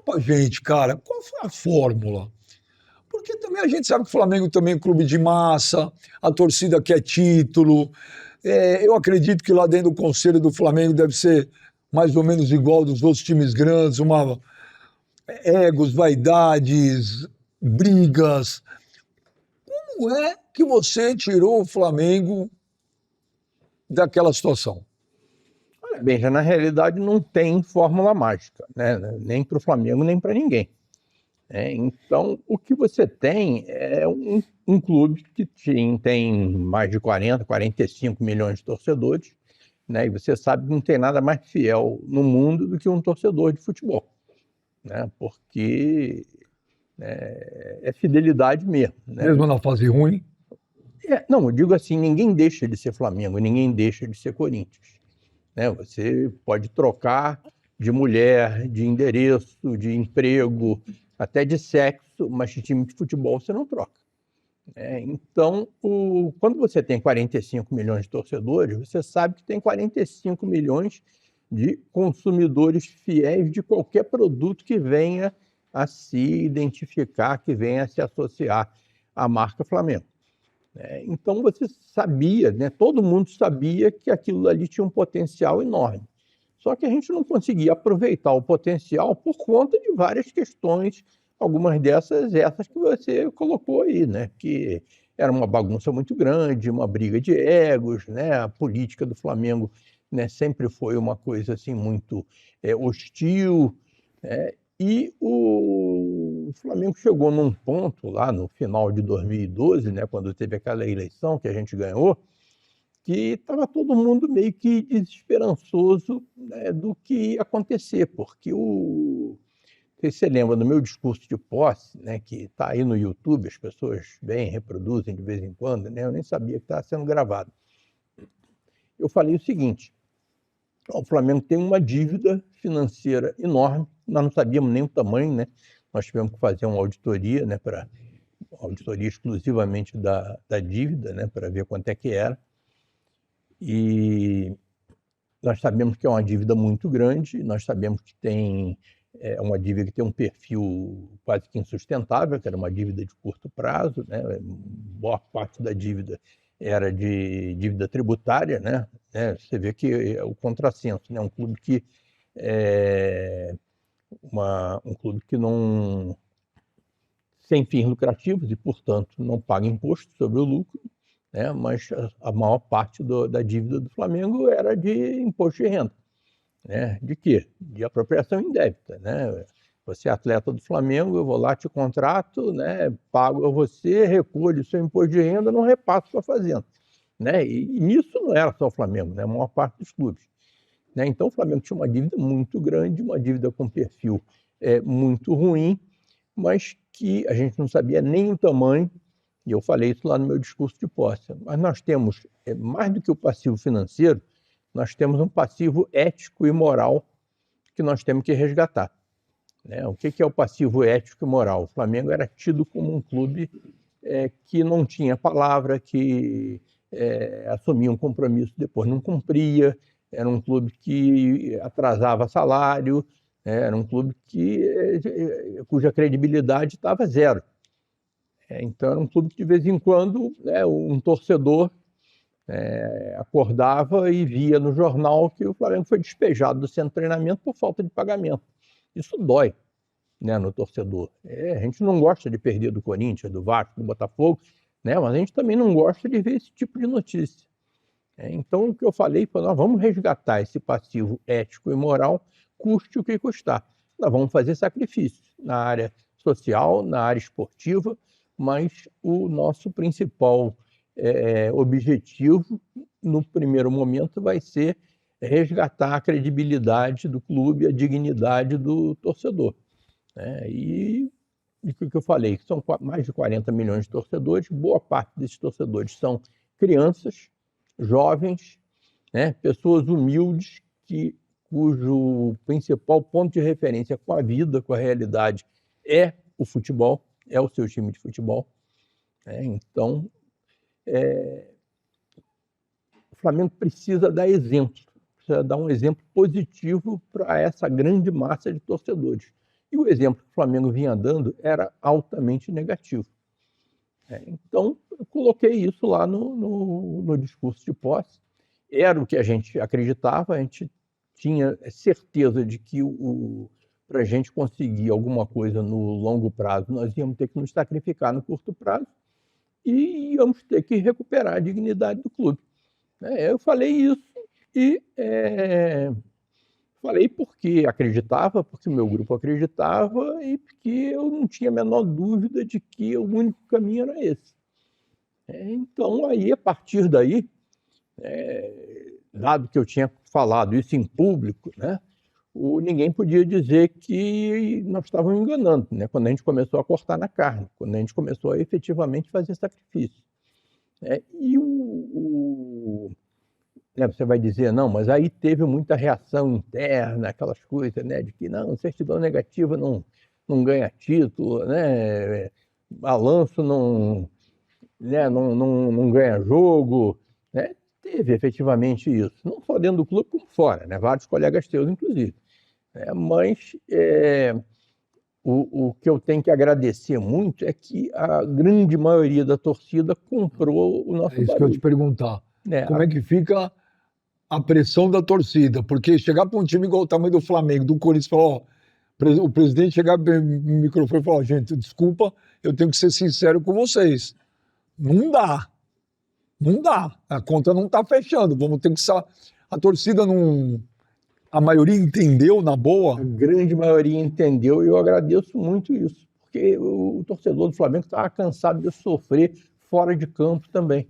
pra gente, cara, qual foi a fórmula? Porque também a gente sabe que o Flamengo também é um clube de massa, a torcida quer título. Eu acredito que lá dentro do conselho do Flamengo deve ser mais ou menos igual dos outros times grandes, uma egos, vaidades, brigas. Como é que você tirou o Flamengo daquela situação? Olha bem, já na realidade não tem fórmula mágica, né? Nem para o Flamengo, nem para ninguém. Então, o que você tem é um clube que tem mais de 40, 45 milhões de torcedores, né? E você sabe que não tem nada mais fiel no mundo do que um torcedor de futebol, né? Porque é fidelidade mesmo, né? Mesmo na fase ruim? Não, eu digo assim, ninguém deixa de ser Flamengo, ninguém deixa de ser Corinthians, né? Você pode trocar de mulher, de endereço, de emprego, até de sexo, mas de time de futebol você não troca. Então, quando você tem 45 milhões de torcedores, você sabe que tem 45 milhões de consumidores fiéis de qualquer produto que venha a se identificar, que venha a se associar à marca Flamengo. Então você sabia, né? Todo mundo sabia que aquilo ali tinha um potencial enorme. Só que a gente não conseguia aproveitar o potencial por conta de várias questões, algumas essas que você colocou aí, né? Que era uma bagunça muito grande, uma briga de egos, né? A política do Flamengo, né, sempre foi uma coisa assim muito hostil, né? E o Flamengo chegou num ponto lá no final de 2012, né, quando teve aquela eleição que a gente ganhou, que estava todo mundo meio que desesperançoso, né, do que ia acontecer, porque não sei se você lembra do meu discurso de posse, né, que está aí no YouTube, as pessoas bem reproduzem de vez em quando, né, eu nem sabia que estava sendo gravado. Eu falei o seguinte: o Flamengo tem uma dívida financeira enorme, nós não sabíamos nem o tamanho, né? Nós tivemos que fazer uma auditoria, né, auditoria exclusivamente da dívida, né, para ver quanto é que era. E nós sabemos que é uma dívida muito grande, nós sabemos que uma dívida que tem um perfil quase que insustentável, que era uma dívida de curto prazo, né? Boa parte da dívida era de dívida tributária, né? Você vê que é o contrassenso, né? Um clube que um clube que não sem fins lucrativos e, portanto, não paga imposto sobre o lucro, né? Mas a maior parte da dívida do Flamengo era de imposto de renda. Né? De quê? De apropriação indébita, né? Você é atleta do Flamengo, eu vou lá, te contrato, né? Pago a você, recolho o seu imposto de renda, não repasso para a fazenda. Né? E nisso não era só o Flamengo, né? A maior parte dos clubes. Né? Então o Flamengo tinha uma dívida muito grande, uma dívida com perfil muito ruim, mas que a gente não sabia nem o tamanho, e eu falei isso lá no meu discurso de posse. Mas nós temos, mais do que o passivo financeiro, nós temos um passivo ético e moral que nós temos que resgatar. Né? O que é o passivo ético e moral? O Flamengo era tido como um clube que não tinha palavra, que assumia um compromisso, depois não cumpria, era um clube que atrasava salário, era um clube cuja credibilidade estava zero. Então era um clube que de vez em quando, né, um torcedor acordava e via no jornal que o Flamengo foi despejado do centro de treinamento por falta de pagamento. Isso dói, né, no torcedor. A gente não gosta de perder do Corinthians, do Vasco, do Botafogo, né, mas a gente também não gosta de ver esse tipo de notícia. Então, o que eu falei foi: nós vamos resgatar esse passivo ético e moral, custe o que custar. Nós vamos fazer sacrifícios na área social, na área esportiva, mas o nosso principal objetivo, no primeiro momento, vai ser resgatar a credibilidade do clube, a dignidade do torcedor. E o que eu falei, são mais de 40 milhões de torcedores, boa parte desses torcedores são crianças, jovens, né, pessoas humildes cujo principal ponto de referência com a vida, com a realidade, é o futebol, é o seu time de futebol. Então, o Flamengo precisa dar exemplo, precisa dar um exemplo positivo para essa grande massa de torcedores. E o exemplo que o Flamengo vinha dando era altamente negativo. Então, eu coloquei isso lá no discurso de posse. Era o que a gente acreditava, a gente tinha certeza de que para a gente conseguir alguma coisa no longo prazo, nós íamos ter que nos sacrificar no curto prazo e íamos ter que recuperar a dignidade do clube. Eu falei isso e falei porque acreditava, porque o meu grupo acreditava e porque eu não tinha a menor dúvida de que o único caminho era esse. Então, aí, a partir daí, dado que eu tinha falado isso em público, né, ninguém podia dizer que nós estávamos enganando, né, quando a gente começou a cortar na carne, quando a gente começou a efetivamente fazer sacrifício. E você vai dizer, não, mas aí teve muita reação interna, aquelas coisas, né, de que não, certidão negativa não ganha título, né, balanço não ganha jogo, né? Teve efetivamente isso, não só dentro do clube como fora, né? Vários colegas teus, inclusive. Mas o que eu tenho que agradecer muito é que a grande maioria da torcida comprou o nosso É isso que eu ia te barulho. perguntar. Como é que fica a pressão da torcida? Porque chegar para um time igual o tamanho do Flamengo, do Corinthians, e falar, ó, o presidente chegar no microfone e falar, gente, desculpa, eu tenho que ser sincero com vocês. Não dá. Não dá. A conta não está fechando. Vamos ter que... A torcida não... A maioria entendeu na boa? A grande maioria entendeu e eu agradeço muito isso, porque o torcedor do Flamengo estava cansado de sofrer fora de campo também.